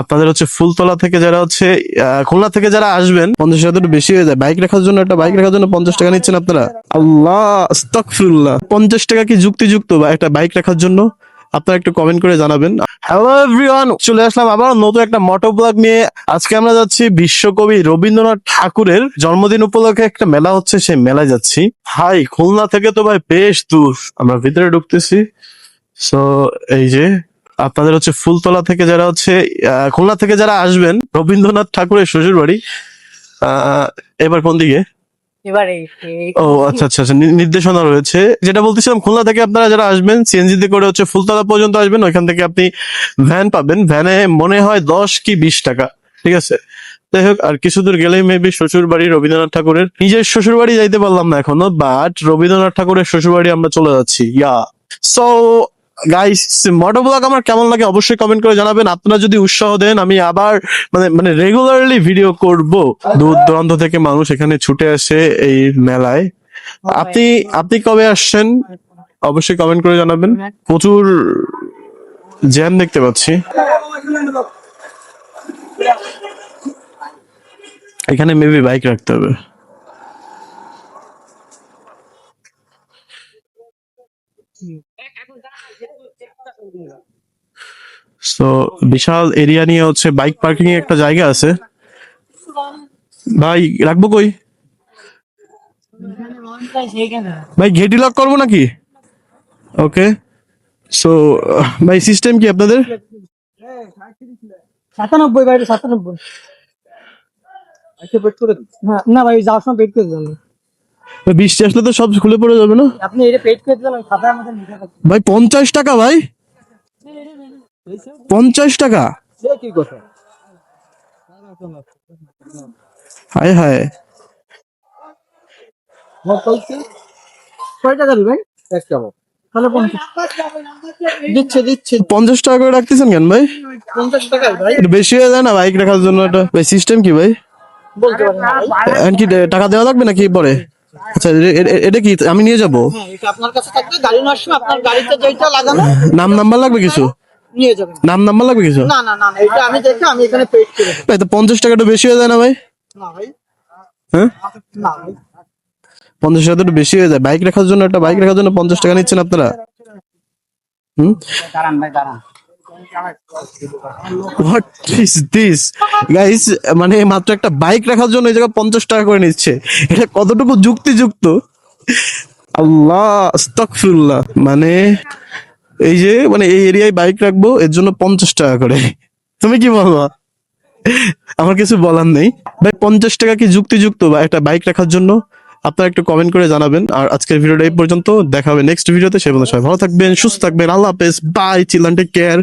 আপনাদের হচ্ছে ফুলতলা থেকে যারা হচ্ছে খুলনা থেকে যারা আসবেন 50 টাকা একটু বেশি হয়ে যায়। বাইক রাখার জন্য একটা বাইক রাখার জন্য 50 টাকা নিচ্ছেন আপনারা। আল্লাহ আস্তাগফিরুল্লাহ। 50 টাকা কি যুক্তিযুক্ত বা একটা বাইক রাখার জন্য? আপনারা একটু কমেন্ট করে জানাবেন। হ্যালো এভরিওয়ান, চলে আসলাম আবার নতুন একটা মোটো ব্লগ নিয়ে। আজকে আমরা যাচ্ছি বিশ্বকবি রবীন্দ্রনাথ ঠাকুরের জন্মদিন উপলক্ষে একটা মেলা হচ্ছে, সেই মেলায় যাচ্ছি। ভাই খুলনা থেকে তো ভাই বেশ দূর, আমরা ভিতরে ঢুকতেছি। সো এই যে আপনাদের হচ্ছে ফুলতলা থেকে যারা হচ্ছে খুলনা থেকে যারা আসবেন রবীন্দ্রনাথ ঠাকুরের শ্বশুর বাড়ি, এবার কোন দিকে? এবারে ও আচ্ছা আচ্ছা আচ্ছা, নির্দেশনা রয়েছে। যেটা বলতেছিলাম, খুলনা থেকে আপনারা যারা আসবেন সিএনজি তে করে হচ্ছে ফুলতলা পর্যন্ত আসবেন, ওইখান থেকে আপনি ভ্যান পাবেন। ভ্যানে মনে হয় 10 কি 20 টাকা, ঠিক আছে। যাই হোক, আর কিছু দূর গেলেই মেবি শ্বশুর বাড়ি রবীন্দ্রনাথ ঠাকুরের। নিজের শ্বশুর বাড়ি যাইতে পারলাম না এখনো, বাট রবীন্দ্রনাথ ঠাকুরের শ্বশুর বাড়ি আমরা চলে যাচ্ছি। ইয়া সো গাইস, মোটো ব্লগ আমার কেমন লাগে অবশ্যই কমেন্ট করে জানাবেন। আপনারা যদি উৎসাহ দেন আমি আবার মানে মানে রেগুলারলি ভিডিও করব। দূর দূরান্ত থেকে মানুষ এখানে ছুটে আসে এই মেলায়। আপনি আপনি কবে আসছেন অবশ্যই কমেন্ট করে জানাবেন। প্রচুর জ্যাম দেখতে পাচ্ছি এখানে, মেবি বাইক রাখতে হবে। সো বিশাল এরিয়া নিয়ে হচ্ছে বাইক পার্কিং এর একটা জায়গা আছে। ভাই রাখবো কই? ভাই গেটই লক করবো নাকি? ওকে। সো ভাই সিস্টেম কি আপনাদের? 97 ভাই, 97 না ভাই, যাওয়ার সময় পেড করে দিলাম। ভাই বৃষ্টি আসলে তো সব খুলে পড়ে যাবে না? আপনি এটা পেড করে দিলাম, আমি খাতার মধ্যে লিখে রাখছি। ভাই 50 টাকা ভাই, 50 টাকা? সে কি কথা? হায় হায়, কয় টাকা দিবেন? 1 টাকা। তাহলে 50 দিচ্ছে 50 টাকা করে রাখতেছেন কেন ভাই? 50 টাকা ভাই, একটু বেশি হয়ে যায় না বাইক রাখার জন্য? এটা ভাই সিস্টেম কি ভাই? বলতে পারেন না ভাই। এখন কি টাকা দেওয়া লাগবে নাকি পরে? আচ্ছা এটা কি আমি নিয়ে যাব? হ্যাঁ, এটা আপনার কাছে থাকবে, গাড়ি নেওয়ার সময় আপনার গাড়িতে যেটা লাগানো নাম নাম্বার লাগবে কিছু? নিয়ে যাবেন। নাম নাম্বার লাগবে কিছু? না না না না, এটা আমি দেখে আমি এখানে পেড করে দেব। ভাই তো 50 টাকা একটু বেশি হয়ে যায় না ভাই? না ভাই, হ্যাঁ, না ভাই, 50 টাকা একটু বেশি হয়ে যায়। বাইক রাখার জন্য একটা বাইক রাখার জন্য 50 টাকা নিচ্ছেন আপনারা। দাঁড়ান ভাই, দাঁড়ান। What is this guys? মানে মাত্র একটা বাইক রাখার জন্য এই জায়গায় 50 টাকা করে নিচ্ছে, এটা কতটুকু যুক্তিযুক্ত? আল্লাহ আস্তাগফিরুল্লাহ। মানে এই যে মানে এই এরিয়ায় বাইক রাখবো এর জন্য 50 টাকা করে, তুমি কি বলবা? আমার কিছু বলার নেই ভাই। 50 টাকা কি যুক্তিযুক্ত বা একটা বাইক রাখার জন্য? আপনারা একটু কমেন্ট করে জানাবেন। আর আজকের ভিডিওটা এই পর্যন্ত, দেখা হবে নেক্সট ভিডিওতে। সে পর্যন্ত সবাই ভালো থাকবেন, সুস্থ থাকবেন। আল্লাহ হাফেজ, বাই, চিল, টেক কেয়ার।